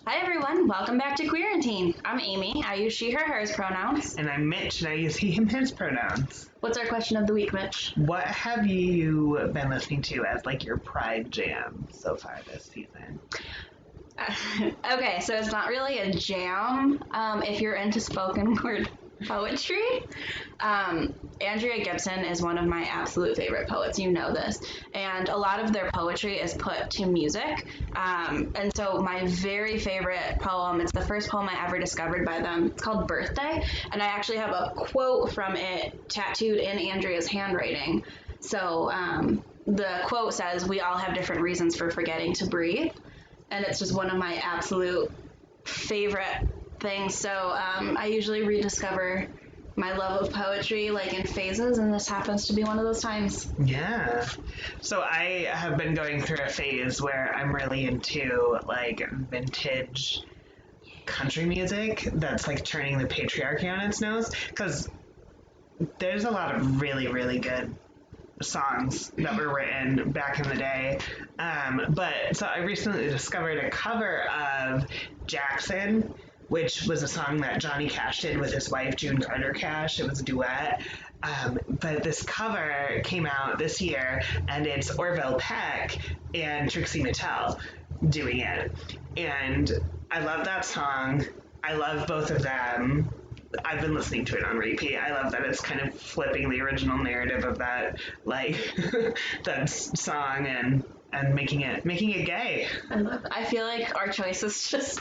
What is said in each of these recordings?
Hi everyone, welcome back to Quarantine. I'm Amy. I use she, her, hers pronouns. And I'm Mitch, and I use he, him, his pronouns. What's our question of the week, Mitch? What have you been listening to as like your pride jam so far this season? Okay, so it's not really a jam if you're into spoken word poetry. Andrea Gibson is one of my absolute favorite poets, you know this, and a lot of their poetry is put to music. And so my very favorite poem, it's the first poem I ever discovered by them, it's called Birthday, and I actually have a quote from it tattooed in Andrea's handwriting. So the quote says, "We all have different reasons for forgetting to breathe," and it's just one of my absolute favorite things. So I usually rediscover my love of poetry like in phases, and this happens to be one of those times. Yeah. So I have been going through a phase where I'm really into like vintage country music that's like turning the patriarchy on its nose, because there's a lot of really, really good songs that were written back in the day. But so I recently discovered a cover of Jackson, which was a song that Johnny Cash did with his wife, June Carter Cash. It was a duet. But this cover came out this year, and it's Orville Peck and Trixie Mattel doing it. And I love that song. I love both of them. I've been listening to it on repeat. I love that it's kind of flipping the original narrative of that, like, that song and making it gay. I feel like our choices just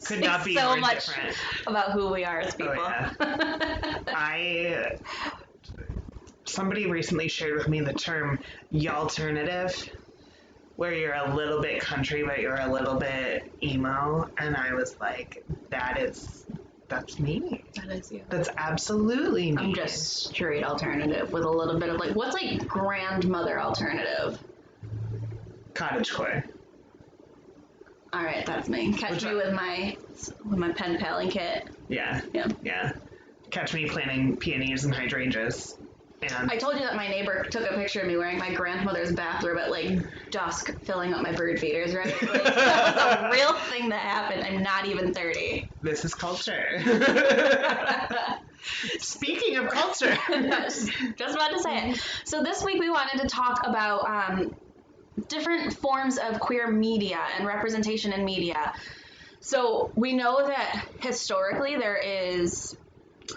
Could not be so more much different about who we are as people. Oh, yeah. Somebody recently shared with me the term y'alternative, where you're a little bit country but you're a little bit emo, and I was like, that's me. That is you. That's absolutely me. I'm just straight alternative with a little bit of like, what's like grandmother alternative? Cottagecore. All right, that's me. Catch me with my pen paling kit. Yeah. Yeah. Catch me planting peonies and hydrangeas. And I told you that my neighbor took a picture of me wearing my grandmother's bathrobe at like dusk, filling up my bird feeders, right? Like, that was a real thing that happened. I'm not even 30. This is culture. Speaking of culture. Just about to say it. So this week we wanted to talk about different forms of queer media and representation in media. So we know that historically there is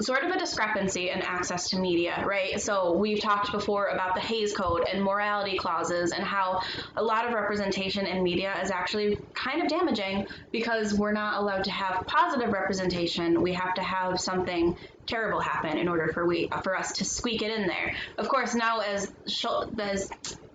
sort of a discrepancy in access to media, right? So we've talked before about the Hays Code and morality clauses and how a lot of representation in media is actually kind of damaging because we're not allowed to have positive representation. We have to have something terrible happen in order for us to squeak it in there. Of course, now as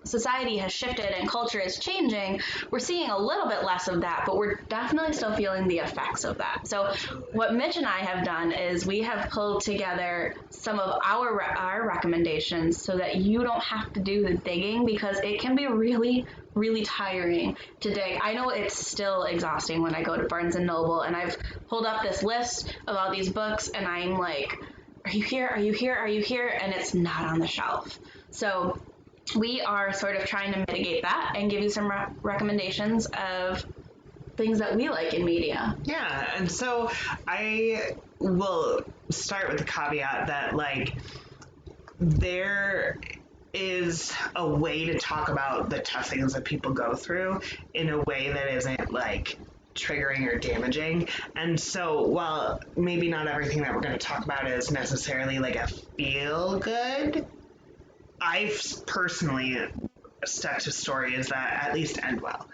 society has shifted and culture is changing, we're seeing a little bit less of that, but we're definitely still feeling the effects of that. So what Mitch and I have done is we have pulled together some of our recommendations so that you don't have to do the digging, because it can be really, really tiring to dig. I know it's still exhausting when I go to Barnes and Noble and I've pulled up this list of all these books and I'm like, are you here? Are you here? Are you here? And it's not on the shelf. So we are sort of trying to mitigate that and give you some recommendations of things that we like in media. Yeah, and so I will start with the caveat that, like, there is a way to talk about the tough things that people go through in a way that isn't, like, triggering or damaging. And so while maybe not everything that we're going to talk about is necessarily, like, a feel-good, I've personally stuck to stories that at least end well,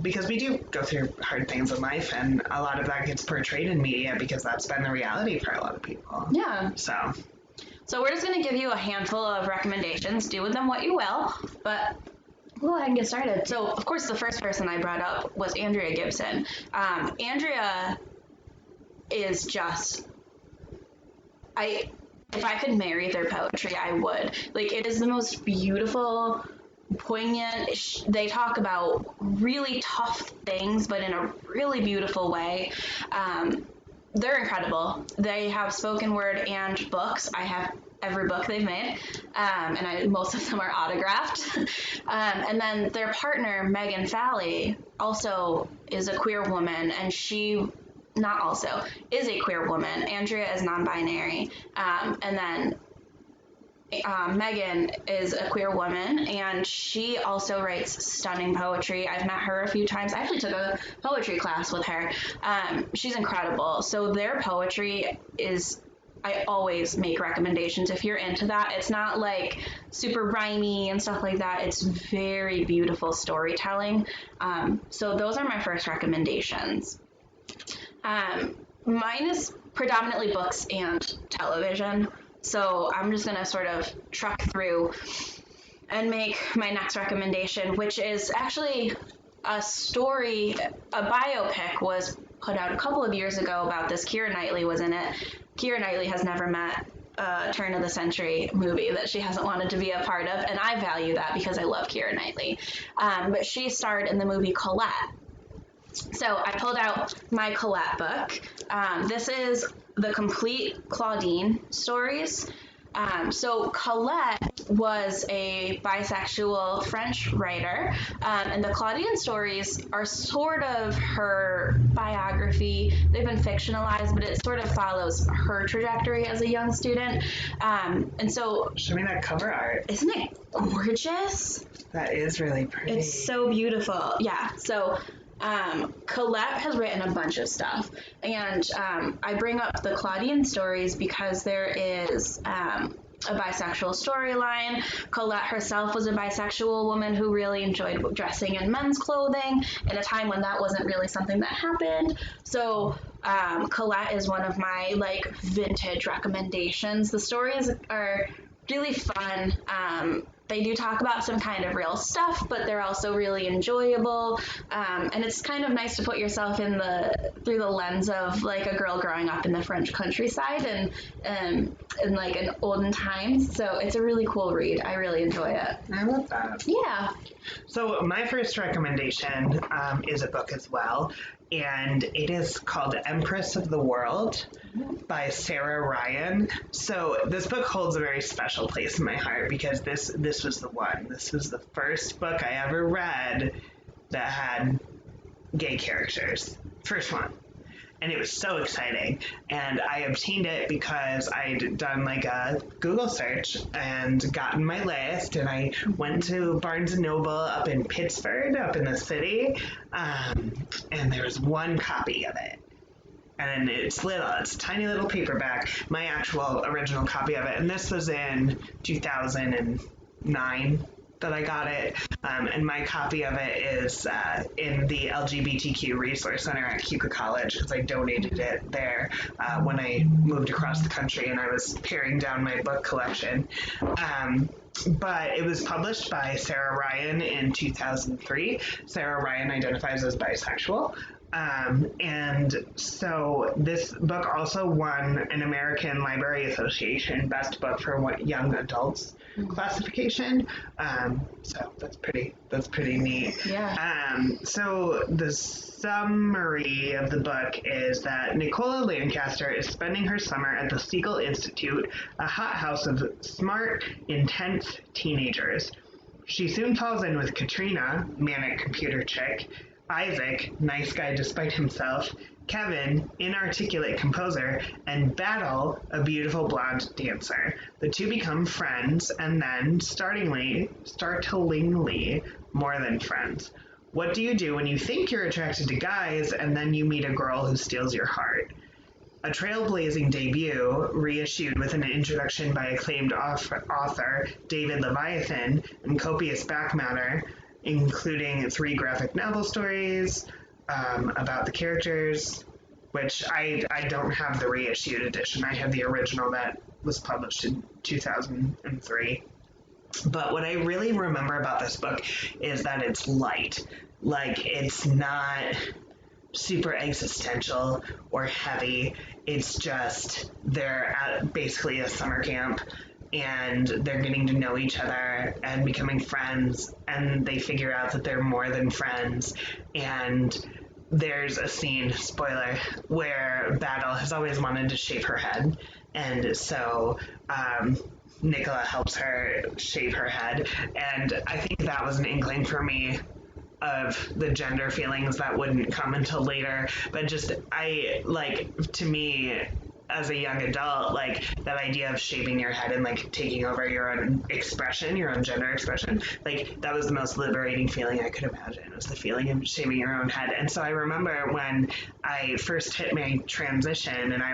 because we do go through hard things in life, and a lot of that gets portrayed in media because that's been the reality for a lot of people. Yeah. So we're just going to give you a handful of recommendations. Do with them what you will, but we'll go ahead and get started. So, of course, the first person I brought up was Andrea Gibson. Andrea is just... if I could marry their poetry, I would. Like, it is the most beautiful, poignant. They talk about really tough things, but in a really beautiful way. They're incredible. They have spoken word and books. I have every book they've made, and most of them are autographed. And then their partner, Megan Falley, also is a queer woman, and is a queer woman. Andrea is non-binary, and then Megan is a queer woman, and she also writes stunning poetry. I've met her a few times. I actually took a poetry class with her. She's incredible. So their poetry is, I always make recommendations if you're into that. It's not like super rhymey and stuff like that. It's very beautiful storytelling. So those are my first recommendations. Mine is predominantly books and television. So I'm just going to sort of truck through and make my next recommendation, which is actually a story, a biopic was put out a couple of years ago about this. Keira Knightley was in it. Keira Knightley has never met a turn of the century movie that she hasn't wanted to be a part of, and I value that because I love Keira Knightley. But she starred in the movie Colette. So I pulled out my Colette book. This is the complete Claudine stories. So Colette was a bisexual French writer, and the Claudine stories are sort of her biography. They've been fictionalized, but it sort of follows her trajectory as a young student. And so, show me that cover art. Isn't it gorgeous? That is really pretty. It's so beautiful. Yeah. So Colette has written a bunch of stuff, and I bring up the Claudine stories because there is a bisexual storyline. Colette herself was a bisexual woman who really enjoyed dressing in men's clothing in a time when that wasn't really something that happened. So Colette is one of my like vintage recommendations. The stories are really fun. They do talk about some kind of real stuff, but they're also really enjoyable. And it's kind of nice to put yourself through the lens of like a girl growing up in the French countryside and in like an olden times. So it's a really cool read. I really enjoy it. I love that. Yeah. So my first recommendation is a book as well, and it is called Empress of the World by Sarah Ryan. So this book holds a very special place in my heart because this was the one. This was the first book I ever read that had gay characters. First one. And it was so exciting. And I obtained it because I'd done like a Google search and gotten my list, and I went to Barnes & Noble up in Pittsburgh, up in the city, and there was one copy of it. And it's little, it's a tiny little paperback, my actual original copy of it. And this was in 2009 that I got it. And my copy of it is in the LGBTQ Resource Center at Keuka College because I donated it there when I moved across the country and I was paring down my book collection. But it was published by Sarah Ryan in 2003. Sarah Ryan identifies as bisexual. And so this book also won an American Library Association Best Book for Young Adults classification. So that's pretty neat. Yeah. So the summary of the book is that Nicola Lancaster is spending her summer at the Siegel Institute, a hothouse of smart, intense teenagers. She soon falls in with Katrina, manic computer chick, Isaac, nice guy despite himself, Kevin, inarticulate composer, and Battle, a beautiful blonde dancer. The two become friends, and then, startlingly, more than friends. What do you do when you think you're attracted to guys, and then you meet a girl who steals your heart? A trailblazing debut, reissued with an introduction by acclaimed author David Leviathan and copious back matter, including 3 graphic novel stories about the characters, which I don't have the reissued edition. I have the original that was published in 2003. But what I really remember about this book is that it's light. Like, it's not super existential or heavy. It's just they're at basically a summer camp and they're getting to know each other and becoming friends, and they figure out that they're more than friends, and there's a scene, spoiler, where Battle has always wanted to shave her head. And so Nicola helps her shave her head. And I think that was an inkling for me of the gender feelings that wouldn't come until later. But just, to me, as a young adult, like that idea of shaving your head and like taking over your own expression, your own gender expression, like that was the most liberating feeling I could imagine. It was the feeling of shaving your own head. And so I remember when I first hit my transition and I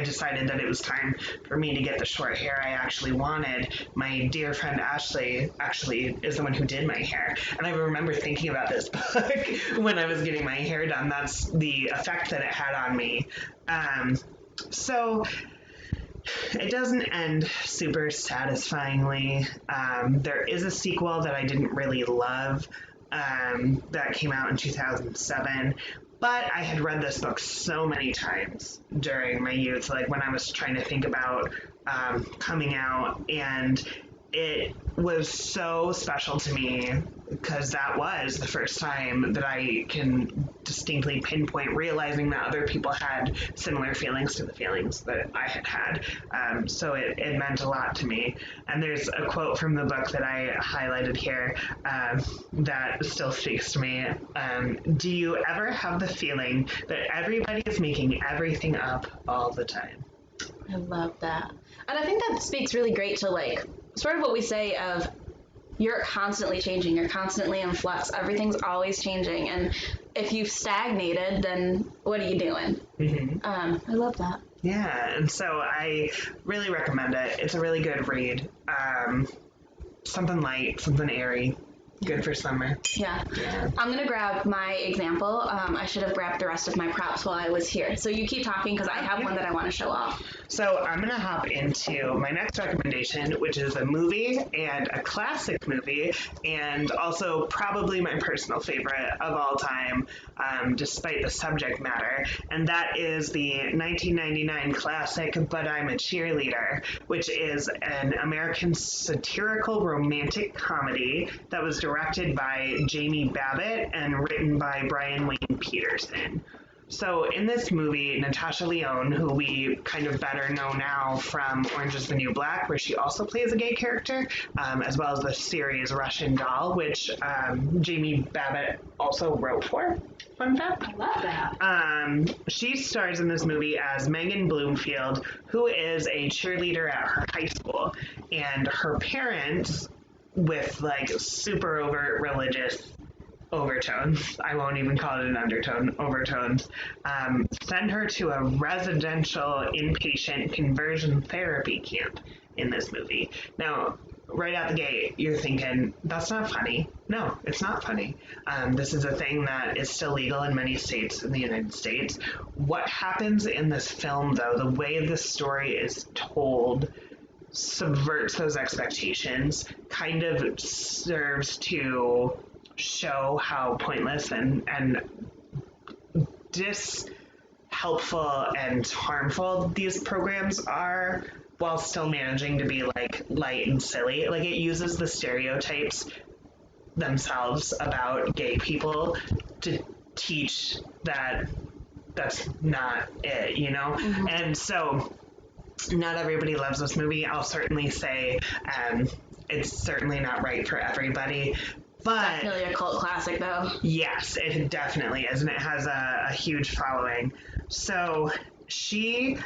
decided that it was time for me to get the short hair I actually wanted. My dear friend Ashley actually is the one who did my hair. And I remember thinking about this book when I was getting my hair done. That's the effect that it had on me. So it doesn't end super satisfyingly. There is a sequel that I didn't really love that came out in 2007. But I had read this book so many times during my youth, like when I was trying to think about coming out, and it was so special to me because that was the first time that I can distinctly pinpoint realizing that other people had similar feelings to the feelings that I had had. So it meant a lot to me. And there's a quote from the book that I highlighted here that still speaks to me. Do you ever have the feeling that everybody is making everything up all the time? I love that. And I think that speaks really great to like sort of what we say of you're constantly changing, you're constantly in flux, everything's always changing. And if you've stagnated, then what are you doing? I love that. Yeah, and so I really recommend it. It's a really good read. Something light, something airy. Good for summer. Yeah. I'm gonna grab my example. I should have grabbed the rest of my props while I was here. So you keep talking because I have one that I want to show off. So I'm gonna hop into my next recommendation, which is a movie and a classic movie, and also probably my personal favorite of all time, despite the subject matter. And that is the 1999 classic But I'm a Cheerleader, which is an American satirical romantic comedy that was directed by Jamie Babbitt and written by Brian Wayne Peterson. So in this movie, Natasha Lyonne, who we kind of better know now from Orange is the New Black, where she also plays a gay character, as well as the series Russian Doll, which Jamie Babbitt also wrote for. Fun fact. I love that. She stars in this movie as Megan Bloomfield, who is a cheerleader at her high school, and her parents, with like super overt religious overtones, I won't even call it an undertone, overtones, send her to a residential inpatient conversion therapy camp in this movie. Now, right out the gate, you're thinking, that's not funny. No, it's not funny. This is a thing that is still legal in many states in the United States. What happens in this film, though, the way the story is told, subverts those expectations, kind of serves to show how pointless and helpful and harmful these programs are, while still managing to be like light and silly. Like it uses the stereotypes themselves about gay people to teach that that's not it, you know? And so not everybody loves this movie. I'll certainly say it's certainly not right for everybody. But definitely a cult classic, though. Yes, it definitely is, and it has a huge following. So she,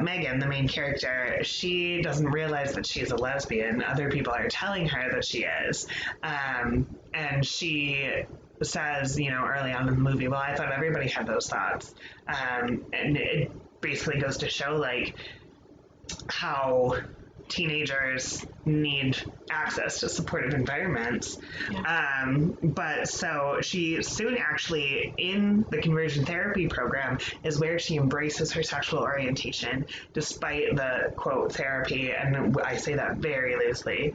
Megan, the main character, she doesn't realize that she's a lesbian. Other people are telling her that she is. And she says, early on in the movie, well, I thought everybody had those thoughts. And it basically goes to show, like, how teenagers need access to supportive environments. But so she soon actually, in the conversion therapy program, is where she embraces her sexual orientation, despite the, quote, therapy, and I say that very loosely,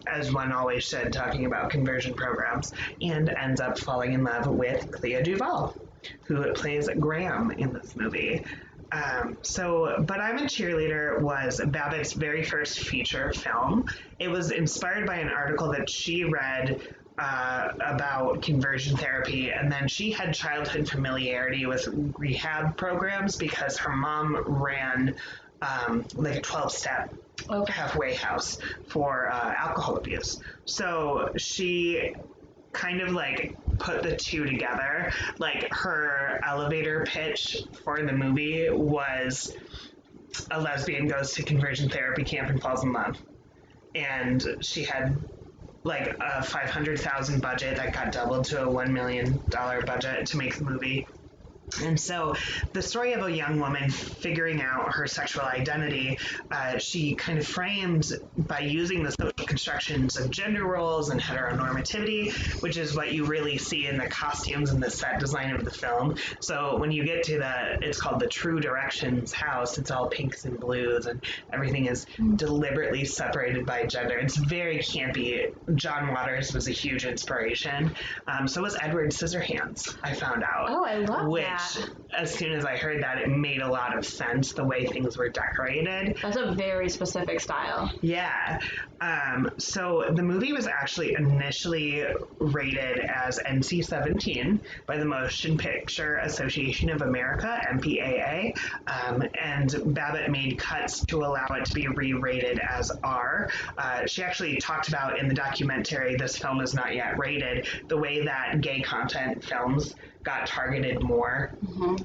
as one always should, talking about conversion programs, and ends up falling in love with Clea Duvall, who plays Graham in this movie. But I'm a Cheerleader was Babbitt's very first feature film. It was inspired by an article that she read about conversion therapy, and then she had childhood familiarity with rehab programs because her mom ran like a 12-step halfway house for alcohol abuse. So she kind of like put the two together. Like her elevator pitch for the movie was a lesbian goes to conversion therapy camp and falls in love. And she had like a $500,000 budget that got doubled to a $1 million budget to make the movie. And so the story of a young woman figuring out her sexual identity, she kind of framed by using the social constructions of gender roles and heteronormativity, which is what you really see in the costumes and the set design of the film. So when you get to it's called the True Directions house, it's all pinks and blues and everything is deliberately separated by gender. It's very campy. John Waters was a huge inspiration. So was Edward Scissorhands, I found out. Oh, I love that. As soon as I heard that, it made a lot of sense the way things were decorated. That's a very specific style. Yeah. So the movie was actually initially rated as NC-17 by the Motion Picture Association of America, MPAA, and Babbitt made cuts to allow it to be re-rated as R. She actually talked about in the documentary, this film is not yet rated, the way that gay content films got targeted more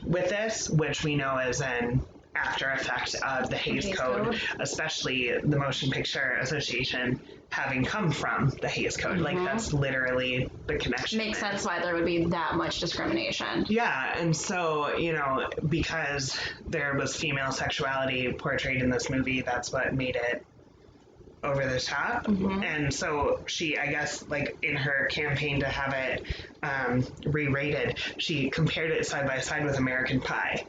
with this, which we know is an after effect of the Hays Code, especially the Motion Picture Association having come from the Hays Code. Like, that's literally the connection. Makes sense why there would be that much discrimination. Yeah, and so, because there was female sexuality portrayed in this movie, that's what made it over the top. And so she, I guess, like in her campaign to have it re-rated, she compared it side by side with American Pie,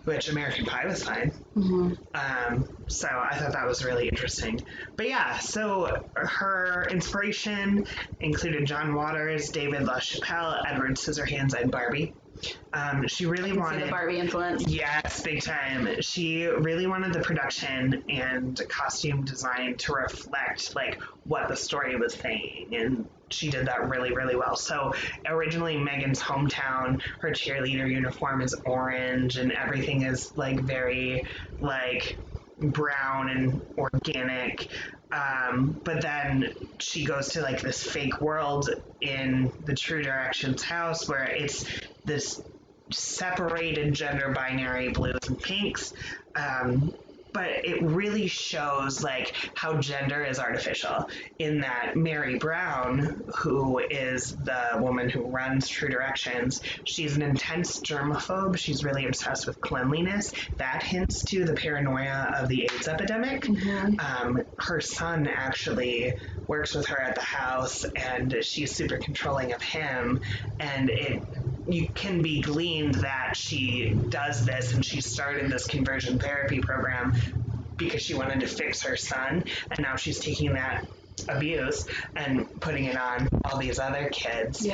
which American Pie was fine. So I thought that was really interesting. But yeah, so her inspiration included John Waters, David LaChapelle, Edward Scissorhands, and Barbie. She really wanted see the Barbie influence. Yes, big time. She really wanted the production and costume design to reflect like what the story was saying, and she did that really, really well. So originally Megan's hometown, her cheerleader uniform is orange, and everything is like very like brown and organic. But then she goes to like this fake world in the True Directions house where it's this separated gender binary blues and pinks. But it really shows like how gender is artificial in that Mary Brown, who is the woman who runs True Directions, she's an intense germaphobe. She's really obsessed with cleanliness. That hints to the paranoia of the AIDS epidemic. Her son actually works with her at the house, and she's super controlling of him, and you can be gleaned that she does this and she started this conversion therapy program because she wanted to fix her son, and now she's taking that abuse and putting it on all these other kids.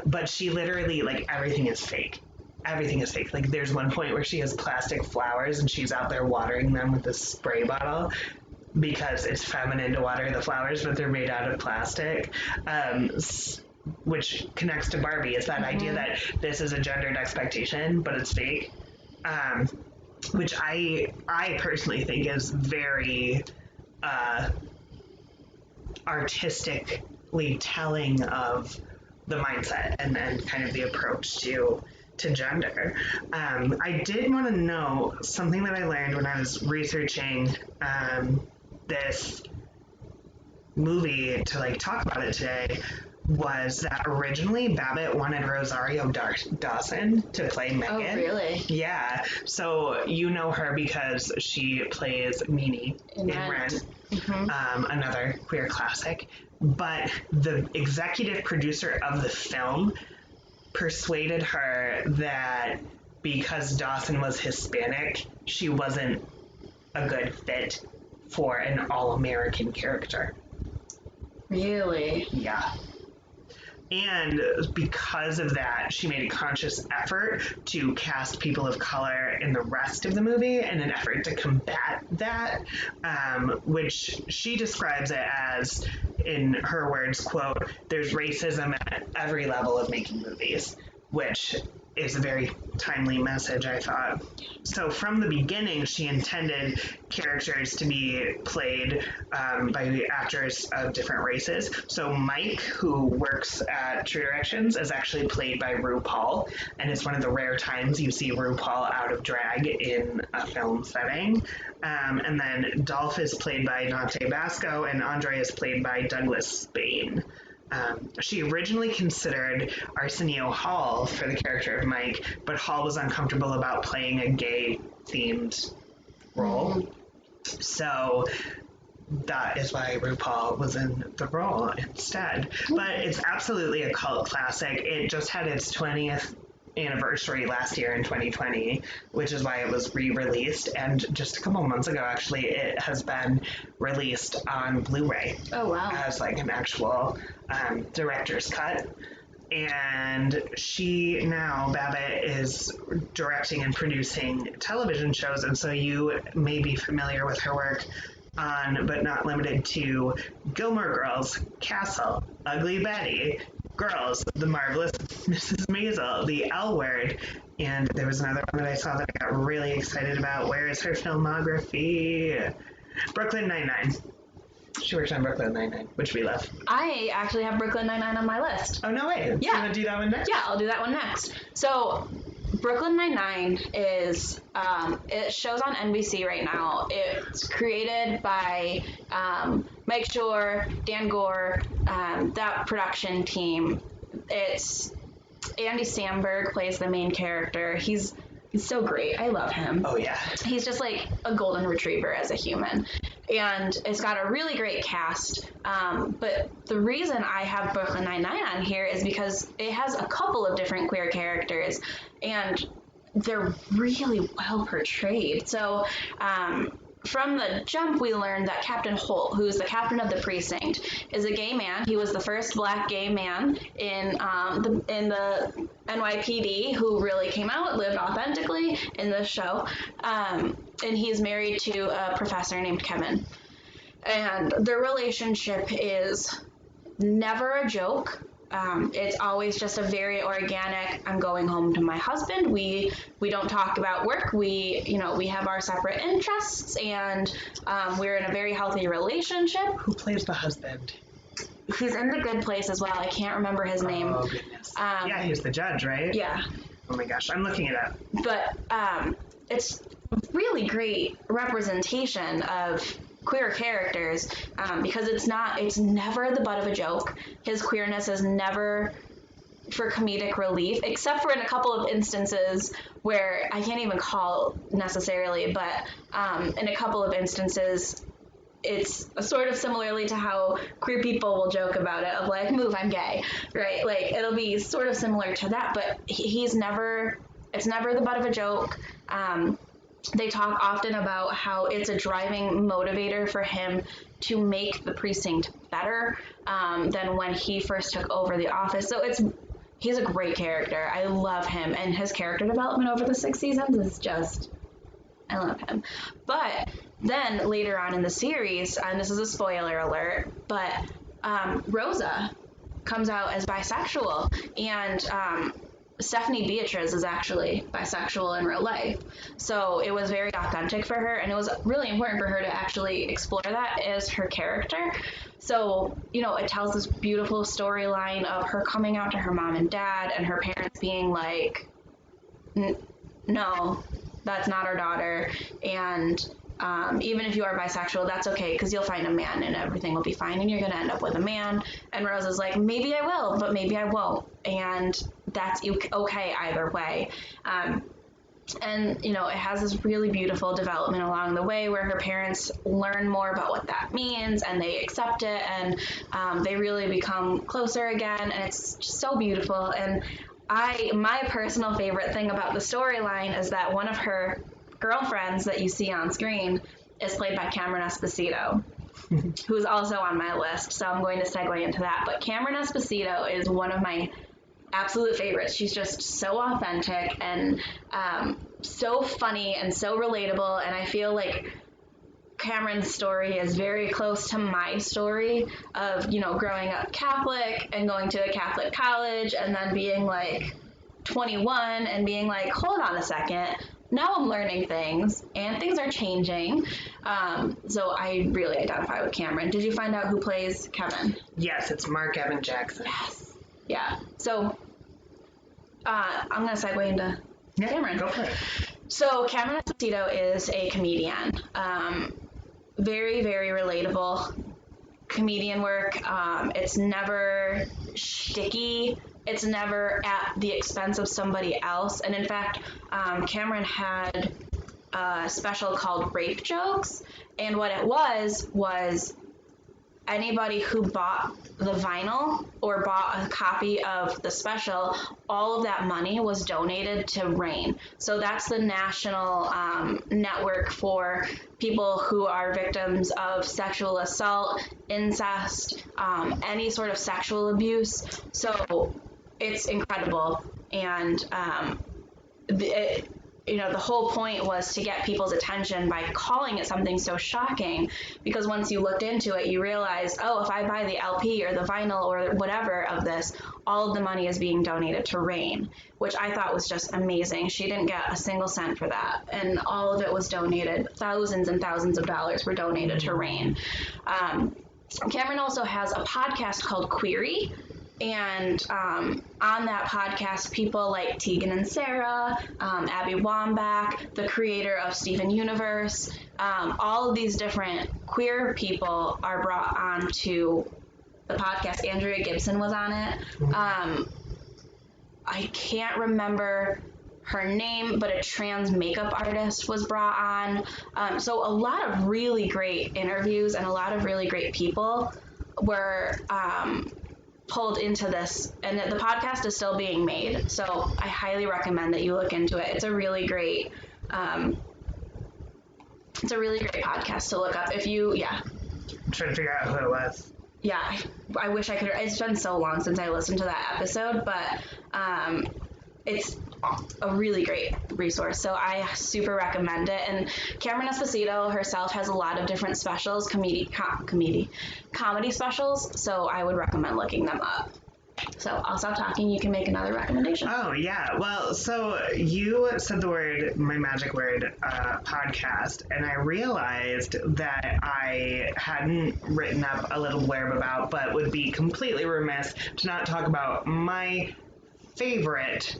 But she literally, like, everything is fake. Everything is fake. Like, there's one point where she has plastic flowers and she's out there watering them with a spray bottle because it's feminine to water the flowers, but they're made out of plastic. Which connects to Barbie. It's that idea that this is a gendered expectation, but it's fake. Which I personally think is very artistically telling of the mindset and kind of the approach to gender. I did want to know something that I learned when I was researching this movie to like talk about it today, was that originally Babbitt wanted Rosario Dawson to play Megan. Oh, really? Yeah. So you know her because she plays Meanie in Rent. Another queer classic. But the executive producer of the film persuaded her that because Dawson was Hispanic, she wasn't a good fit for an all-American character. Really? Yeah. And because of that, she made a conscious effort to cast people of color in the rest of the movie in an effort to combat that, which she describes it as, in her words, quote, "There's racism at every level of making movies," which is a very timely message, I thought. So from the beginning, she intended characters to be played by actors of different races. So Mike, who works at True Directions, is actually played by RuPaul, and it's one of the rare times you see RuPaul out of drag in a film setting. And then Dolph is played by Dante Basco, and Andre is played by Douglas Spain. She originally considered Arsenio Hall for the character of Mike, but Hall was uncomfortable about playing a gay-themed role. Mm-hmm. So that is why RuPaul was in the role instead. But it's absolutely a cult classic. It just had its 20th anniversary last year in 2020, which is why it was re-released, and just a couple months ago actually it has been released on Blu-ray. Oh wow. As like an actual director's cut. And she now, Babbitt, is directing and producing television shows, and so you may be familiar with her work on, but not limited to, Gilmore Girls, Castle, Ugly Betty, Girls, The Marvelous Mrs. Maisel, The L Word, and there was another one that I saw that I got really excited about. Where is her filmography? Brooklyn Nine-Nine. She worked on Brooklyn Nine-Nine, which we love. I actually have Brooklyn Nine-Nine on my list. Oh, no way. Yeah. You want to do that one next? Yeah, I'll do that one next. So Brooklyn Nine-Nine is, it shows on NBC right now. It's created by Mike Schur, Dan Gore, that production team. It's Andy Samberg plays the main character. He's so great. I love him. Oh, yeah. He's just like a golden retriever as a human. And it's got a really great cast. But the reason I have Brooklyn Nine-Nine on here is because it has a couple of different queer characters, and they're really well portrayed. So from the jump, we learned that Captain Holt, who's the captain of the precinct, is a gay man. He was the first black gay man in the NYPD who really came out, lived authentically in this show. And he's married to a professor named Kevin. And their relationship is never a joke. It's always just a very organic, I'm going home to my husband. We don't talk about work. We have our separate interests, and we're in a very healthy relationship. Who plays the husband? He's in The Good Place as well. I can't remember his name. Oh, goodness. Yeah, he's the judge, right? Yeah. Oh my gosh, I'm looking it up. But it's really great representation of queer characters, because it's never the butt of a joke. His queerness is never for comedic relief, except for in a couple of instances where I can't even call necessarily, but in a couple of instances it's sort of similarly to how queer people will joke about it, of like, move, I'm gay, right? Like, it'll be sort of similar to that, but it's never the butt of a joke. They talk often about how it's a driving motivator for him to make the precinct better than when he first took over the office. So he's a great character. I love him, and his character development over the 6 seasons is just, I love him. But then later on in the series, and this is a spoiler alert, but Rosa comes out as bisexual, and Stephanie Beatriz is actually bisexual in real life. So it was very authentic for her, and it was really important for her to actually explore that as her character. So, it tells this beautiful storyline of her coming out to her mom and dad, and her parents being like, no, that's not our daughter. And even if you are bisexual, that's okay, because you'll find a man and everything will be fine, and you're going to end up with a man. And Rose is like, maybe I will, but maybe I won't. And that's okay either way. And, it has this really beautiful development along the way where her parents learn more about what that means, and they accept it, and they really become closer again. And it's just so beautiful. And my personal favorite thing about the storyline is that one of her girlfriends that you see on screen is played by Cameron Esposito. who's also on my list. So I'm going to segue into that. But Cameron Esposito is one of my absolute favorites. She's just so authentic and so funny and so relatable. And I feel like Cameron's story is very close to my story of, growing up Catholic and going to a Catholic college and then being like 21 and being like, hold on a second. Now I'm learning things and things are changing. So I really identify with Cameron. Did you find out who plays Kevin? Yes, it's Mark Evan Jackson. Yes. Yeah. So I'm going to segue into Cameron. Go for it. So Cameron Esposito is a comedian. Very, very relatable comedian work. It's never shticky. It's never at the expense of somebody else. And in fact, Cameron had a special called Rape Jokes. And what it was anybody who bought the vinyl or bought a copy of the special, all of that money was donated to RAINN. So that's the national network for people who are victims of sexual assault, incest, any sort of sexual abuse. So it's incredible. And the whole point was to get people's attention by calling it something so shocking, because once you looked into it, you realized, if I buy the LP or the vinyl or whatever of this, all of the money is being donated to RAINN, which I thought was just amazing. She didn't get a single cent for that, and all of it was donated. Thousands and thousands of dollars were donated to RAINN. Cameron also has a podcast called Query. And on that podcast, people like Tegan and Sarah, Abby Wambach, the creator of Steven Universe, all of these different queer people are brought on to the podcast. Andrea Gibson was on it. I can't remember her name, but a trans makeup artist was brought on. So a lot of really great interviews and a lot of really great people were pulled into this, and the podcast is still being made, so I highly recommend that you look into it. It's a really great podcast to look up. I'm trying to figure out who it was. Yeah, I wish I could. It's been so long since I listened to that episode, but it's a really great resource, so I super recommend it. And Cameron Esposito herself has a lot of different specials, comedy specials, so I would recommend looking them up. So I'll stop talking. You can make another recommendation. Oh, yeah. Well, so you said the word, my magic word, podcast, and I realized that I hadn't written up a little blurb about, but would be completely remiss to not talk about my favorite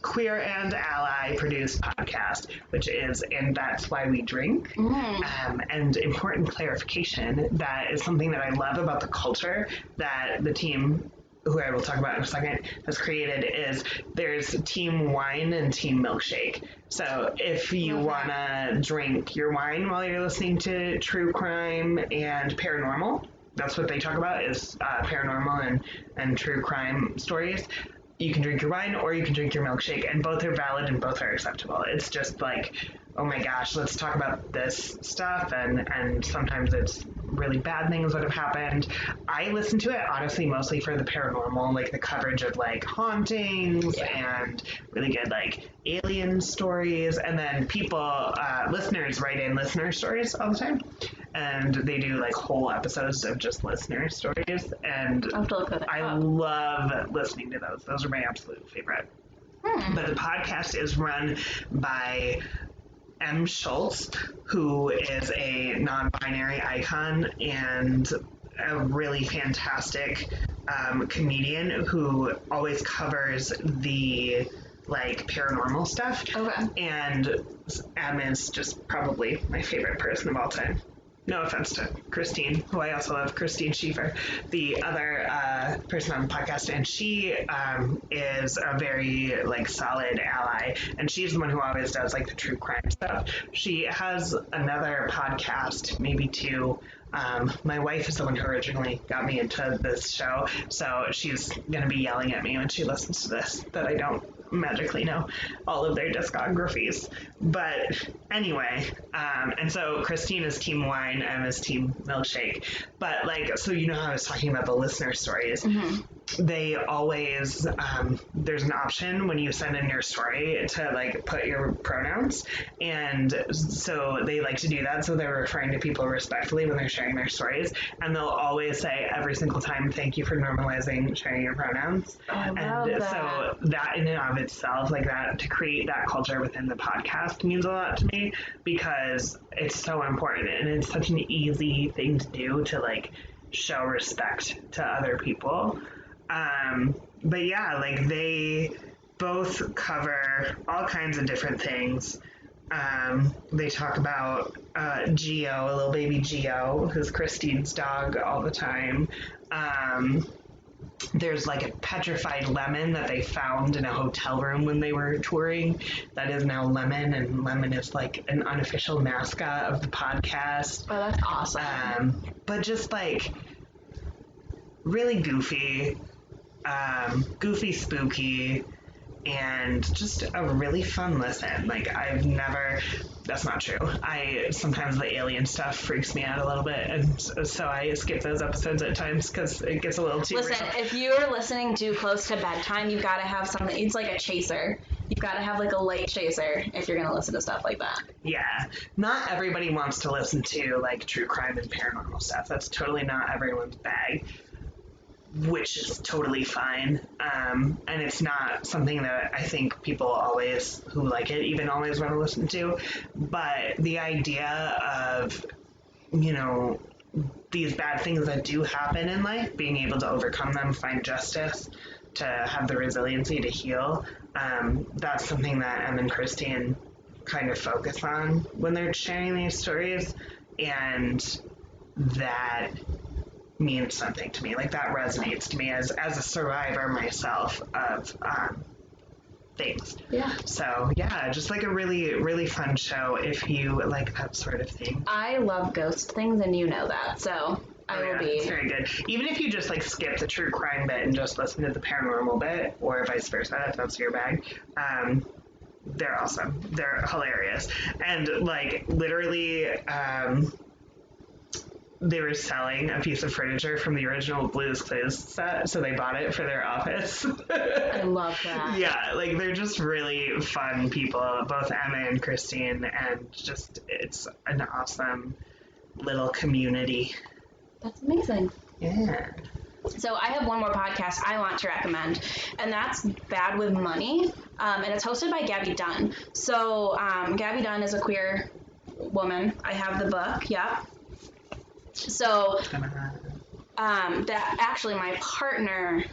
queer and ally produced podcast, which is And That's Why We Drink. And important clarification, that is something that I love about the culture that the team, who I will talk about in a second, has created, is there's team wine and team milkshake. So if you want to drink your wine while you're listening to true crime and paranormal, that's what they talk about, is paranormal and true crime stories. You can drink your wine or you can drink your milkshake, and both are valid and both are acceptable. It's just like, oh my gosh, let's talk about this stuff, and sometimes it's really bad things that have happened. I listen to it honestly mostly for the paranormal, like the coverage of like hauntings and really good like alien stories, and then people, listeners write in listener stories all the time. And they do like whole episodes of just listener stories, and I love listening to those. Those are my absolute favorite. But the podcast is run by M. Schultz, who is a non-binary icon and a really fantastic comedian who always covers the like paranormal stuff. And M is just probably my favorite person of all time. No offense to Christine, who I also love, Christine Schiefer, the other person on the podcast, and she is a very like solid ally, and she's the one who always does like the true crime stuff. She has another podcast, maybe two. My wife is the one who originally got me into this show, so she's going to be yelling at me when she listens to this that I don't magically know all of their discographies. But anyway, and so Christine is team wine, Em is team milkshake. But like, so you know how I was talking about the listener stories? Mm-hmm. They always, there's an option when you send in your story to like put your pronouns. And so they like to do that. So they're referring to people respectfully when they're sharing their stories. And they'll always say every single time, thank you for normalizing sharing your pronouns. Oh, I love that. So that in and of itself, like that, to create that culture within the podcast means a lot to me because it's so important and it's such an easy thing to do to like show respect to other people. But yeah, like they both cover all kinds of different things. They talk about Geo, a little baby Geo, who's Christine's dog all the time. There's like a petrified lemon that they found in a hotel room when they were touring. That is now Lemon, and Lemon is like an unofficial mascot of the podcast. Oh, that's awesome. But just like really goofy, spooky, and just a really fun listen. Like that's not true. Sometimes the alien stuff freaks me out a little bit, and so I skip those episodes at times because it gets a little too Listen, real. if you're listening too close to bedtime, you've got to have something. It's like a chaser. You've got to have like a light chaser if you're going to listen to stuff like that. Yeah. Not everybody wants to listen to like true crime and paranormal stuff. That's totally not everyone's bag, which is totally fine. And it's not something that I think people always who like it even always want to listen to. But the idea of, you know, these bad things that do happen in life, being able to overcome them, find justice, to have the resiliency to heal, that's something that Em and Christine kind of focus on when they're sharing these stories. And that means something to me. Like that resonates to me as a survivor myself of things. Yeah. So yeah, just like a really, really fun show if you like that sort of thing. I love ghost things and you know that, so I will be. It's very good. Even if you just like skip the true crime bit and just listen to the paranormal bit, or vice versa, if that's your bag, they're awesome. They're hilarious. And like literally, they were selling a piece of furniture from the original Blue's Clues set, so they bought it for their office. I love that. Yeah, like they're just really fun people, both Emma and Christine, and just it's an awesome little community. That's amazing. Yeah. So I have one more podcast I want to recommend, and that's Bad with Money, and it's hosted by Gabby Dunn. So Gabby Dunn is a queer woman. I have the book. Yep. So that actually my partner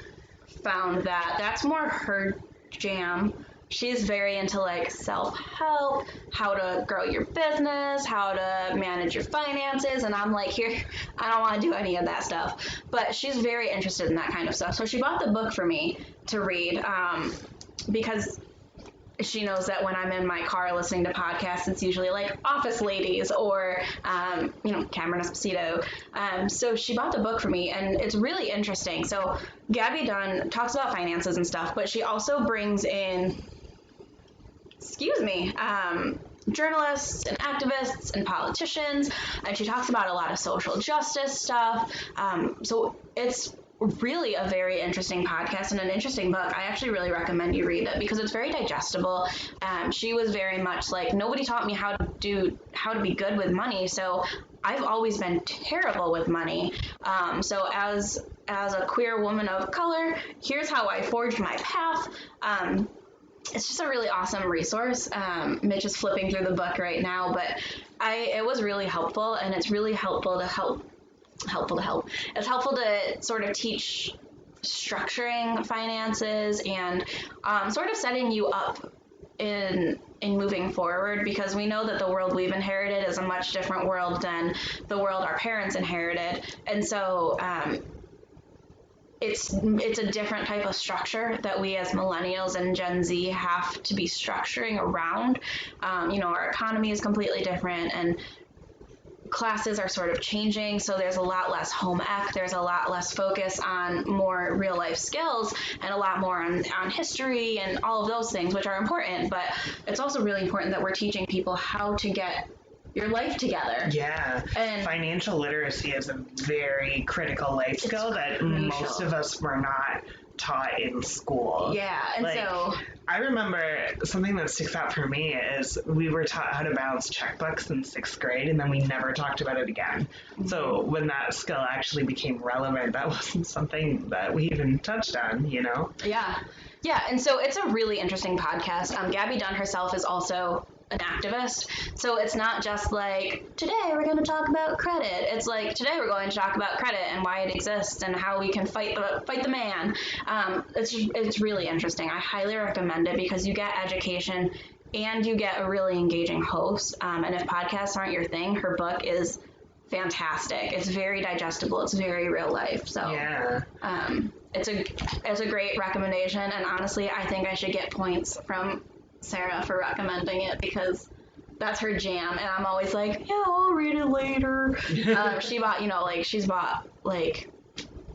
found that's more her jam. She's very into like self-help, how to grow your business, how to manage your finances, and I'm like, here, I don't want to do any of that stuff. But she's very interested in that kind of stuff. So she bought the book for me to read because she knows that when I'm in my car listening to podcasts, it's usually like Office Ladies or, Cameron Esposito. So she bought the book for me, and it's really interesting. So Gabby Dunn talks about finances and stuff, but she also brings in, journalists and activists and politicians, and she talks about a lot of social justice stuff. So it's really a very interesting podcast and an interesting book. I actually really recommend you read it because it's very digestible. She was very much like, nobody taught me how to be good with money, so I've always been terrible with money. So as a queer woman of color, here's how I forged my path. It's just a really awesome resource. Mitch is flipping through the book right now, but it was really helpful, and it's really helpful to help. It's helpful to sort of teach structuring finances and sort of setting you up in moving forward, because we know that the world we've inherited is a much different world than the world our parents inherited, and so it's a different type of structure that we as millennials and Gen Z have to be structuring around. Our economy is completely different, and classes are sort of changing, so there's a lot less home ec, there's a lot less focus on more real life skills and a lot more on history and all of those things, which are important, but it's also really important that we're teaching people how to get your life together. Yeah. And financial literacy is a very critical life skill that crucial. most of us were not taught in school. Yeah, and like, so I remember something that sticks out for me is we were taught how to balance checkbooks in 6th grade, and then we never talked about it again. Mm-hmm. So when that skill actually became relevant, that wasn't something that we even touched on, you know? Yeah. Yeah, and so it's a really interesting podcast. Gabby Dunn herself is also an activist. So it's not just like, today we're going to talk about credit. It's like, today we're going to talk about credit and why it exists and how we can fight the man. It's really interesting. I highly recommend it because you get education and you get a really engaging host. And if podcasts aren't your thing, her book is fantastic. It's very digestible. It's very real life. So yeah. It's a great recommendation. And honestly, I think I should get points from Sarah for recommending it because that's her jam, and I'm always like, yeah, I'll read it later. She bought, she's bought like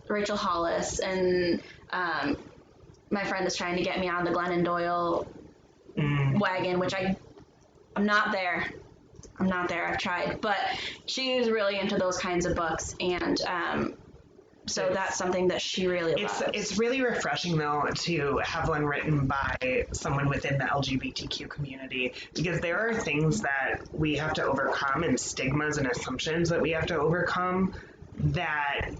Rachel Hollis, and my friend is trying to get me on the Glennon Doyle wagon, which I'm not there. I've tried, but she's really into those kinds of books, and so that's something that she really loves. It's really refreshing, though, to have one written by someone within the LGBTQ community, because there are things that we have to overcome and stigmas and assumptions that we have to overcome that,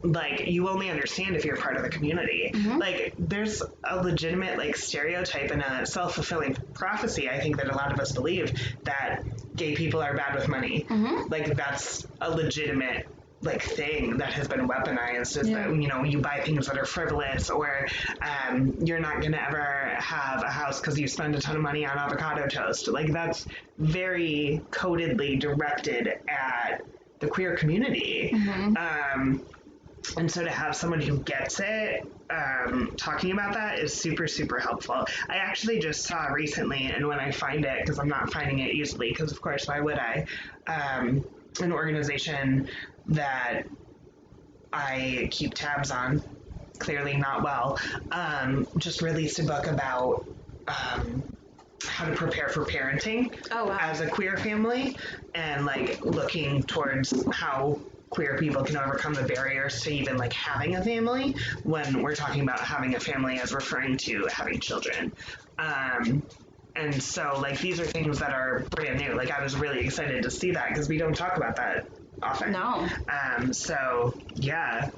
like, you only understand if you're part of the community. Mm-hmm. Like, there's a legitimate, like, stereotype and a self-fulfilling prophecy, I think, that a lot of us believe, that gay people are bad with money. Mm-hmm. Like, that's a legitimate thing that has been weaponized is that, you buy things that are frivolous, or you're not going to ever have a house because you spend a ton of money on avocado toast. Like, that's very codedly directed at the queer community. Mm-hmm. And so to have someone who gets it talking about that is super, super helpful. I actually just saw recently, and when I find it, because I'm not finding it easily, because of course, why would I? An organization that I keep tabs on, clearly not well, just released a book about how to prepare for parenting as a queer family, and looking towards how queer people can overcome the barriers to even having a family, when we're talking about having a family as referring to having children. And so these are things that are brand new. I was really excited to see that because we don't talk about that often. No. So yeah.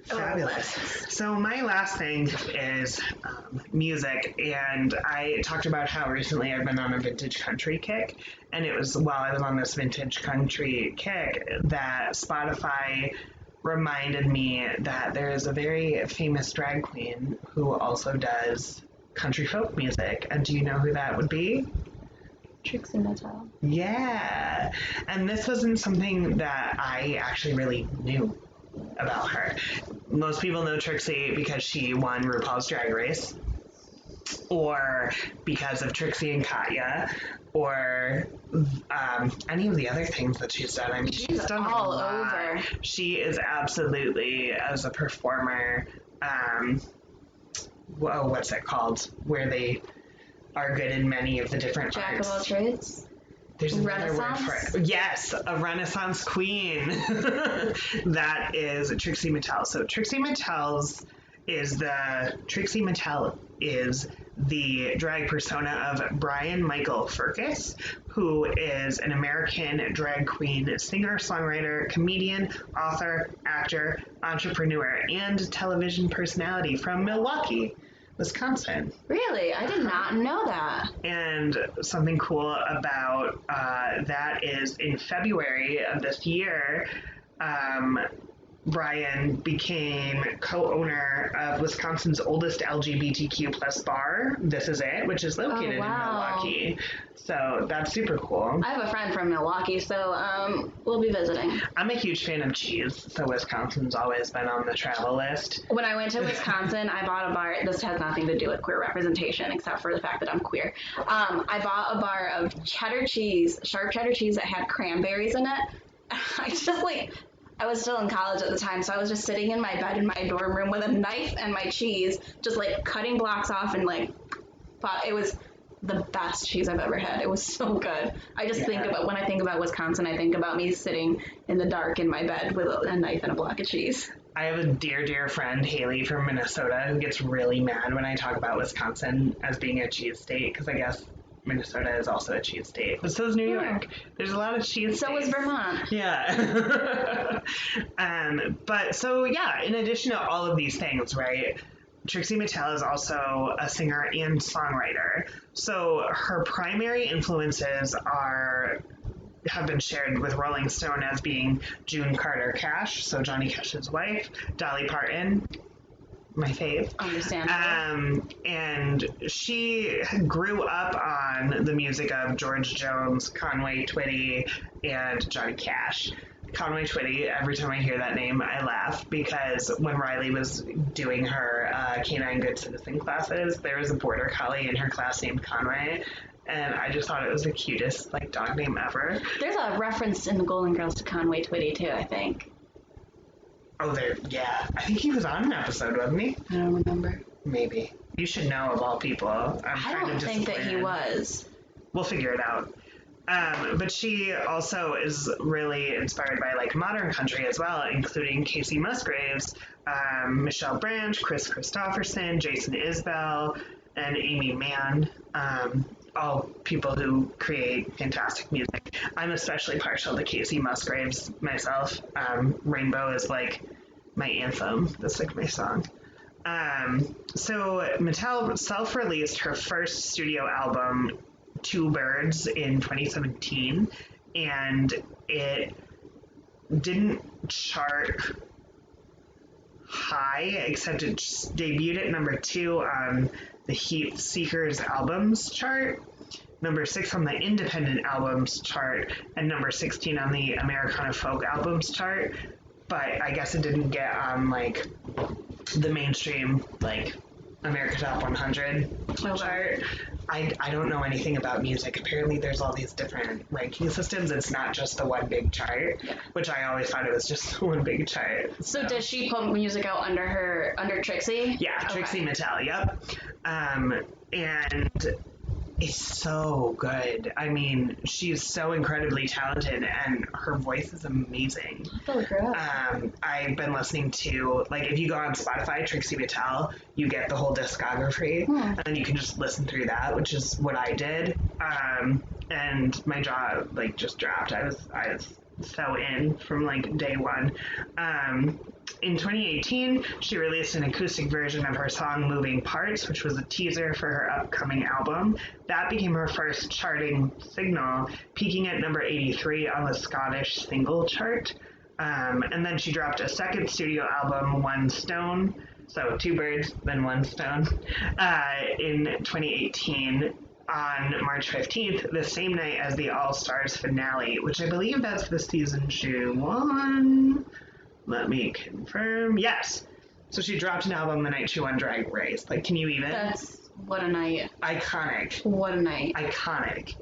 Fabulous. So my last thing is music, and I talked about how recently I've been on a vintage country kick, and it was while I was on this vintage country kick that Spotify reminded me that there is a very famous drag queen who also does country folk music, and do you know who that would be? Trixie Mattel. Yeah, and this wasn't something that I actually really knew about her. Most people know Trixie because she won RuPaul's Drag Race, or because of Trixie and Katya, or any of the other things that she's done. I mean, she's done all over. She is absolutely, as a performer, what's it called? Where they are good in many of the different Jack arts. of all trades. There's another word for it. Yes, a Renaissance queen. That is Trixie Mattel. So Trixie Mattel is the drag persona of Brian Michael Firkus, who is an American drag queen, singer, songwriter, comedian, author, actor, entrepreneur, and television personality from Milwaukee, Wisconsin. Really? I did not know that. And something cool about that is in February of this year, Brian became co-owner of Wisconsin's oldest LGBTQ plus bar, This Is It, which is located in Milwaukee. So that's super cool. I have a friend from Milwaukee, so we'll be visiting. I'm a huge fan of cheese, so Wisconsin's always been on the travel list. When I went to Wisconsin, I bought a bar. This has nothing to do with queer representation, except for the fact that I'm queer. I bought a bar of cheddar cheese, sharp cheddar cheese that had cranberries in it. I was still in college at the time, so I was just sitting in my bed in my dorm room with a knife and my cheese, just like cutting blocks off and like, it was the best cheese I've ever had. It was so good. I just think about, when I think about Wisconsin, I think about me sitting in the dark in my bed with a knife and a block of cheese. I have a dear friend, Haley from Minnesota, who gets really mad when I talk about Wisconsin as being a cheese state, because I guess Minnesota is also a cheese state. But so is New York. There's a lot of cheese So states. is Vermont. Yeah. But so, yeah, in addition to all of these things, right, Trixie Mattel is also a singer and songwriter. So her primary influences have been shared with Rolling Stone as being June Carter Cash, so Johnny Cash's wife, Dolly Parton, my fave. Understandable. And she grew up on the music of George Jones, Conway Twitty, and Johnny Cash. Conway Twitty, every time I hear that name, I laugh, because when Riley was doing her Canine Good Citizen classes, there was a border collie in her class named Conway, and I just thought it was the cutest dog name ever. There's a reference in the Golden Girls to Conway Twitty too, I think. Oh, yeah. I think he was on an episode, wasn't he? I don't remember. Maybe. You should know of all people. I don't think that he was. We'll figure it out. But she also is really inspired by modern country as well, including Casey Musgraves, Michelle Branch, Chris Christopherson, Jason Isbell, and Amy Mann. All people who create fantastic music. I'm especially partial to Casey Musgraves myself. Rainbow is my anthem. That's my song. So Mattel self-released her first studio album, Two Birds, in 2017, and it didn't chart high, except it debuted at number 2 on the Heat Seekers albums chart, number 6 on the independent albums chart, and number 16 on the Americana folk albums chart. But I guess it didn't get on the mainstream America Top 100 chart. I don't know anything about music. Apparently there's all these different ranking systems. It's not just the one big chart, which I always thought it was just one big chart. So does she put music out under Trixie? Yeah, Trixie Mattel, yep. And it's so good. I mean, she's so incredibly talented, and her voice is amazing. I've been listening to, if you go on Spotify, Trixie Mattel, you get the whole discography, and then you can just listen through that, which is what I did. And my jaw, just dropped. I was so in from day one. In 2018, she released an acoustic version of her song Moving Parts, which was a teaser for her upcoming album. That became her first charting signal, peaking at number 83 on the Scottish single chart. And then she dropped a second studio album, One Stone, so Two Birds, then One Stone, in 2018 on March 15th, the same night as the All-Stars finale, which I believe that's the season she won. Let me confirm. Yes. So she dropped an album the night she won Drag Race. Can you even? That's, what a night. Iconic. What a night. Iconic.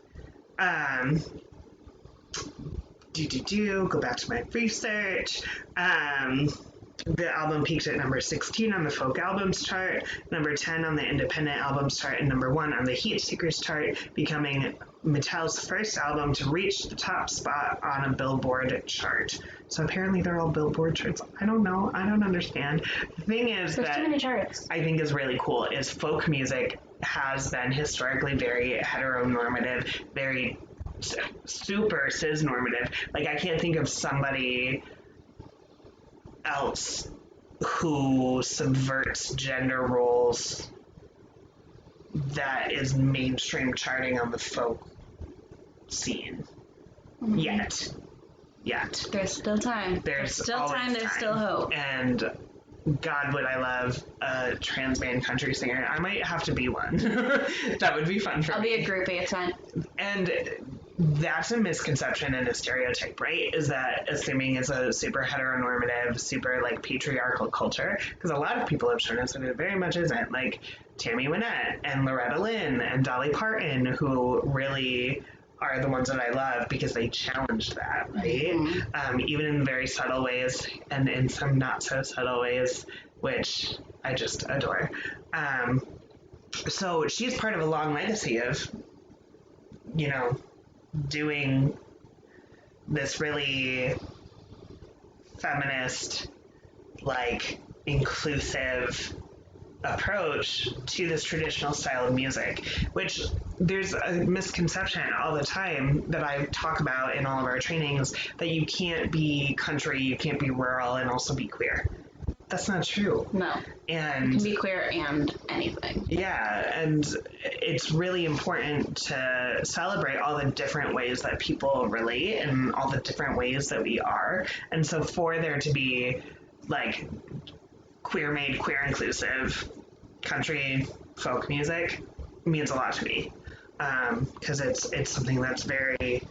Go back to my research. The album peaked at number 16 on the folk albums chart, number 10 on the independent albums chart, and number 1 on the Heat Seekers chart, becoming Mattel's first album to reach the top spot on a Billboard chart. So apparently they're all Billboard charts. I don't know. I don't understand. The thing is There's too many charts. I think is really cool is folk music has been historically very heteronormative, very super cisnormative. I can't think of somebody else who subverts gender roles that is mainstream charting on the folk scene yet. yet. There's still time. There's still always time. There's still hope. And God, would I love a trans man country singer. I might have to be one. That would be fun for me. I'll be a groupie. It's fine. And that's a misconception and a stereotype, right? Is that assuming it's a super heteronormative, super like patriarchal culture? Because a lot of people have shown us that it very much isn't. Like Tammy Wynette and Loretta Lynn and Dolly Parton, who really are the ones that I love because they challenge that, right? Mm-hmm. Even in very subtle ways and in some not so subtle ways, which I just adore. So she's part of a long legacy of, you know, doing this really feminist, like inclusive approach to this traditional style of music, which there's a misconception all the time that I talk about in all of our trainings that you can't be country, you can't be rural and also be queer. That's not true. No. And you can be queer and anything. Yeah, and it's really important to celebrate all the different ways that people relate and all the different ways that we are. And so for there to be like queer made, queer inclusive country folk music means a lot to me. Because it's something that's very,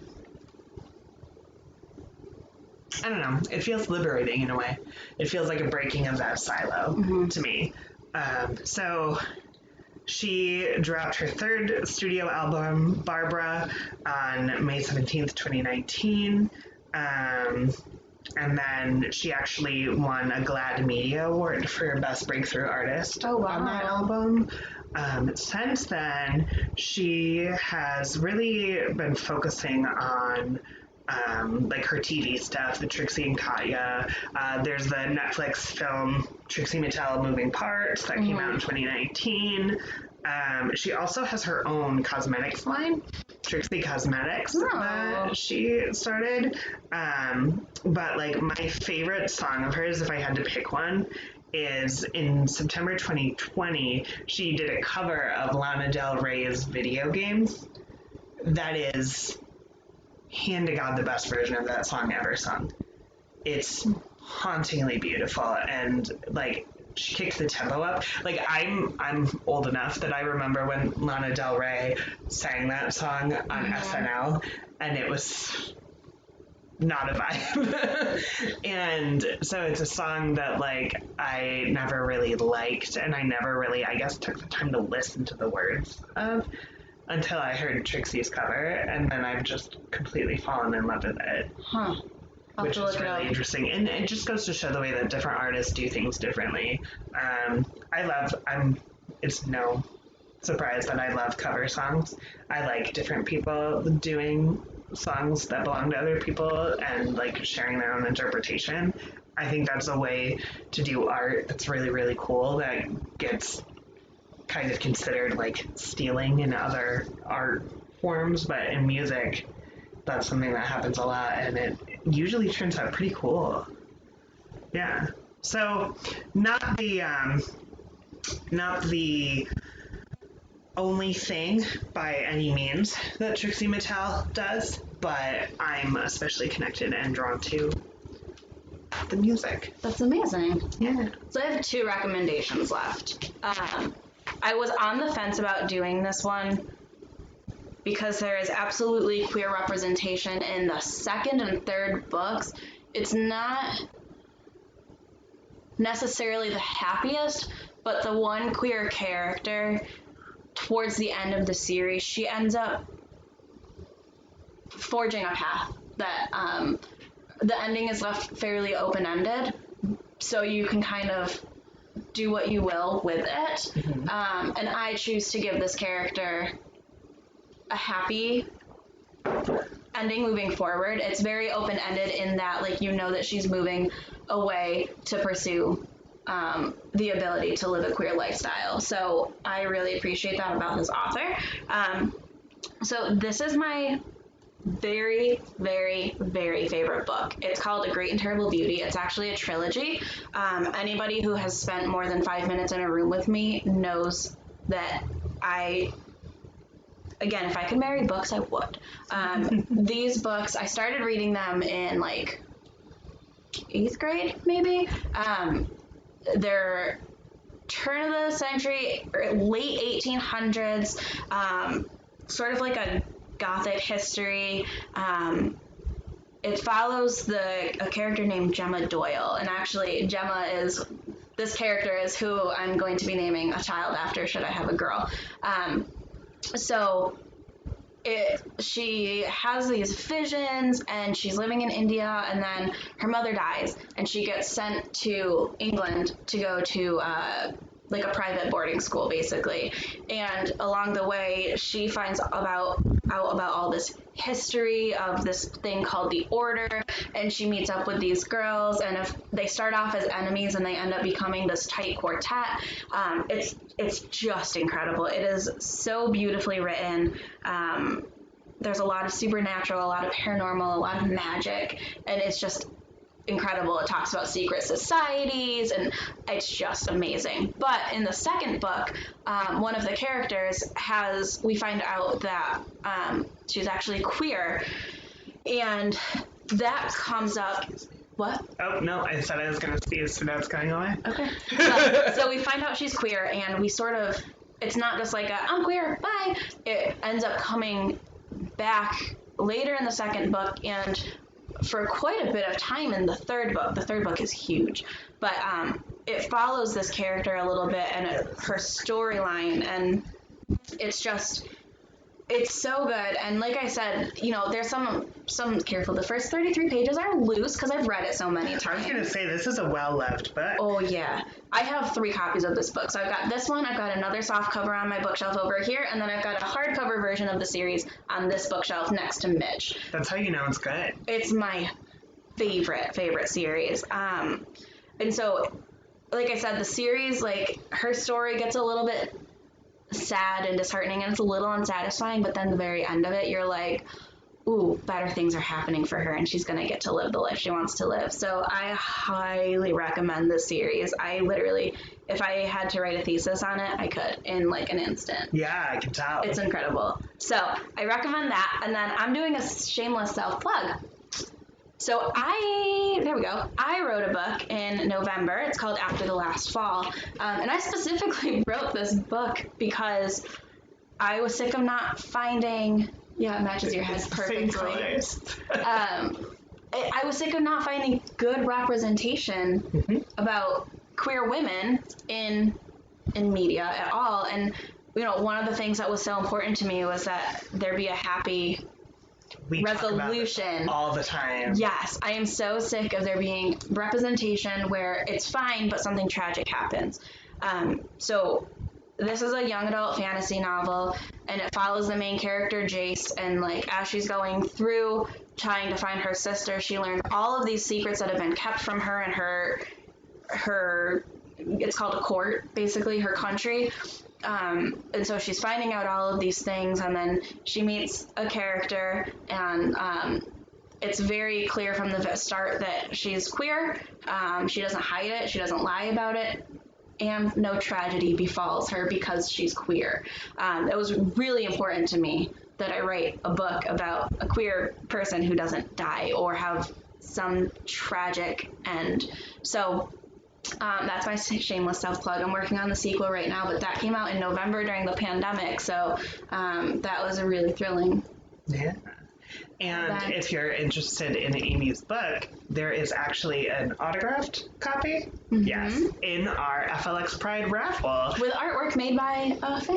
I don't know, it feels liberating in a way. It feels like a breaking of that silo to me. So she dropped her third studio album, Barbara, on May 17th, 2019. And then she actually won a GLAAD Media Award for Best Breakthrough Artist on that album. Since then, she has really been focusing on like her TV stuff, the Trixie and Katya. There's the Netflix film Trixie Mattel Moving Parts that came out in 2019. She also has her own cosmetics line, Trixie Cosmetics, that she started. But like my favorite song of hers, if I had to pick one, is in September 2020, she did a cover of Lana Del Rey's Video Games. That is, hand to God, the best version of that song ever sung. It's hauntingly beautiful, and like she kicked the tempo up. Like I'm old enough that I remember when Lana Del Rey sang that song on SNL, and it was not a vibe. And so it's a song that like I never really liked, and I never really, I guess, took the time to listen to the words of until I heard Trixie's cover, and then I've just completely fallen in love with it. Which is really interesting. And it just goes to show the way that different artists do things differently. It's no surprise that I love cover songs. I like different people doing songs that belong to other people and like sharing their own interpretation. I think that's a way to do art that's really, really cool that gets kind of considered like stealing in other art forms, but in music, that's something that happens a lot, and it usually turns out pretty cool. Yeah. So, not the only thing by any means that Trixie Mattel does, but I'm especially connected and drawn to the music. That's amazing. Yeah. So I have 2 recommendations left. I was on the fence about doing this one because there is absolutely queer representation in the second and third books. It's not necessarily the happiest, but the one queer character towards the end of the series, she ends up forging a path that the ending is left fairly open-ended, so you can kind of do what you will with it. And I choose to give this character a happy ending moving forward. It's very open-ended in that, like, you know that she's moving away to pursue the ability to live a queer lifestyle. So I really appreciate that about this author. So this is my very, very, very favorite book. It's called A Great and Terrible Beauty. It's actually a trilogy. Anybody who has spent more than 5 minutes in a room with me knows that I again, if I could marry books, I would. These books, I started reading them in like 8th grade, maybe. They're turn of the century, late 1800s, sort of like a Gothic history. It follows a character named Gemma Doyle, and actually this character is who I'm going to be naming a child after should I have a girl. She has these visions, and she's living in India, and then her mother dies, and she gets sent to England to go to like a private boarding school, basically. And along the way, she finds out about all this history of this thing called the Order, and she meets up with these girls, and if they start off as enemies and they end up becoming this tight quartet. It's just incredible. It is so beautifully written. There's a lot of supernatural, a lot of paranormal, a lot of magic, and it's just incredible. It talks about secret societies, and it's just amazing. But in the second book, one of the characters we find out that she's actually queer, and that comes up. What? Oh, no, I said I was going to sneeze, so now it's going away. Okay. So we find out she's queer, and we sort of, it's not just like I'm queer, bye. It ends up coming back later in the second book, and for quite a bit of time in the third book. The third book is huge, but it follows this character a little bit and her storyline, and it's so good. And like I said, there's some careful. The first 33 pages are loose because I've read it so many times. I was going to say, this is a well-loved book. Oh, yeah. I have 3 copies of this book. So I've got this one, I've got another soft cover on my bookshelf over here, and then I've got a hardcover version of the series on this bookshelf next to Mitch. That's how you know it's good. It's my favorite series. And so, like I said, the series, like, her story gets a little bit sad and disheartening, and it's a little unsatisfying, but then the very end of it, you're like, ooh, better things are happening for her, and she's going to get to live the life she wants to live. So I highly recommend this series. I literally, if I had to write a thesis on it, I could in like an instant. Yeah, I can tell. It's incredible. So I recommend that. And then I'm doing a shameless self-plug. So there we go. I wrote a book in November. It's called After the Last Fall. And I specifically wrote this book because I was sick of not finding, it matches your head perfectly. I was sick of not finding good representation about queer women in media at all. And, one of the things that was so important to me was that there be a happy resolution talk about all the time. Yes, I am so sick of there being representation where it's fine but something tragic happens. So this is a young adult fantasy novel, and it follows the main character Jace, and like as she's going through trying to find her sister, she learns all of these secrets that have been kept from her and her it's called a court, basically her country. And so she's finding out all of these things, and then she meets a character, and it's very clear from the start that she's queer. She doesn't hide it. She doesn't lie about it. And no tragedy befalls her because she's queer. It was really important to me that I write a book about a queer person who doesn't die or have some tragic end. So that's my shameless self-plug. I'm working on the sequel right now, but that came out in November during the pandemic, so that was a really thrilling. Yeah. And if you're interested in Amy's book, there is actually an autographed copy, yes, in our FLX Pride raffle. With artwork made by one of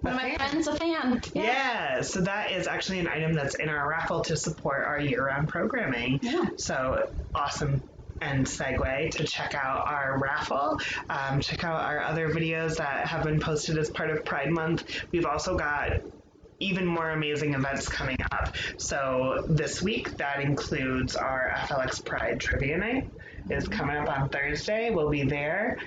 my friends, a fan. Yeah, so that is actually an item that's in our raffle to support our year-round programming. Yeah. So awesome. And segue to check out our raffle. Check out our other videos that have been posted as part of Pride Month. We've also got even more amazing events coming up. So this week, that includes our FLX Pride Trivia Night is coming up on Thursday. We'll be there.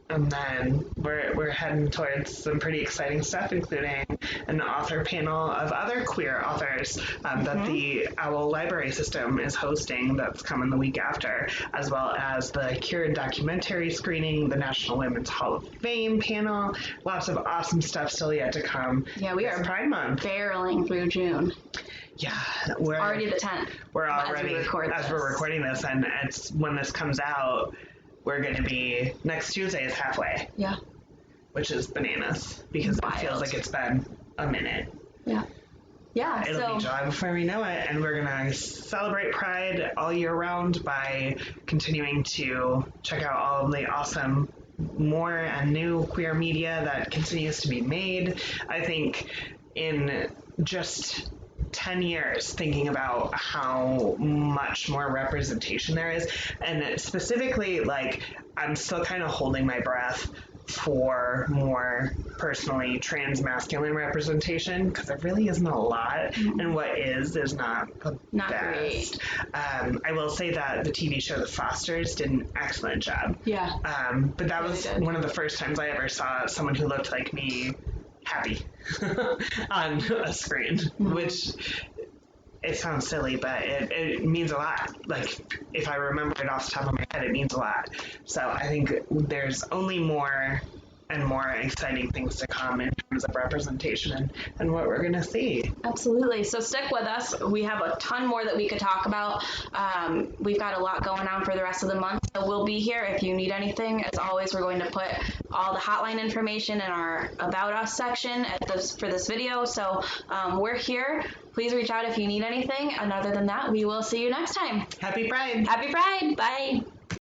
And then we're heading towards some pretty exciting stuff, including an author panel of other queer authors that the OWL Library System is hosting that's coming the week after, as well as the Cured documentary screening, the National Women's Hall of Fame panel. Lots of awesome stuff still yet to come. Yeah, we are Pride Month. barreling through June. Yeah, we're already the 10th. We're already as we're recording this, and it's when this comes out, we're going to be next Tuesday is halfway. Yeah, which is bananas because it feels like it's been a minute. Yeah. Yeah. It'll be July before we know it, and we're gonna celebrate Pride all year round by continuing to check out all of the awesome more and new queer media that continues to be made. I think in just 10 years thinking about how much more representation there is, and specifically, like, I'm still kind of holding my breath for more personally trans masculine representation because there really isn't a lot, and what is not the best. Great. I will say that the TV show The Fosters did an excellent job. Yeah. But that was one of the first times I ever saw someone who looked like me happy on a screen, which it sounds silly, but it means a lot. Like, if I remember it off the top of my head, it means a lot. So I think there's only more and more exciting things to come in terms of representation and what we're going to see. Absolutely. So stick with us. We have a ton more that we could talk about. We've got a lot going on for the rest of the month. So we'll be here if you need anything. As always, we're going to put all the hotline information in our About Us section for this video. So we're here. Please reach out if you need anything. And other than that, we will see you next time. Happy Pride. Happy Pride. Bye.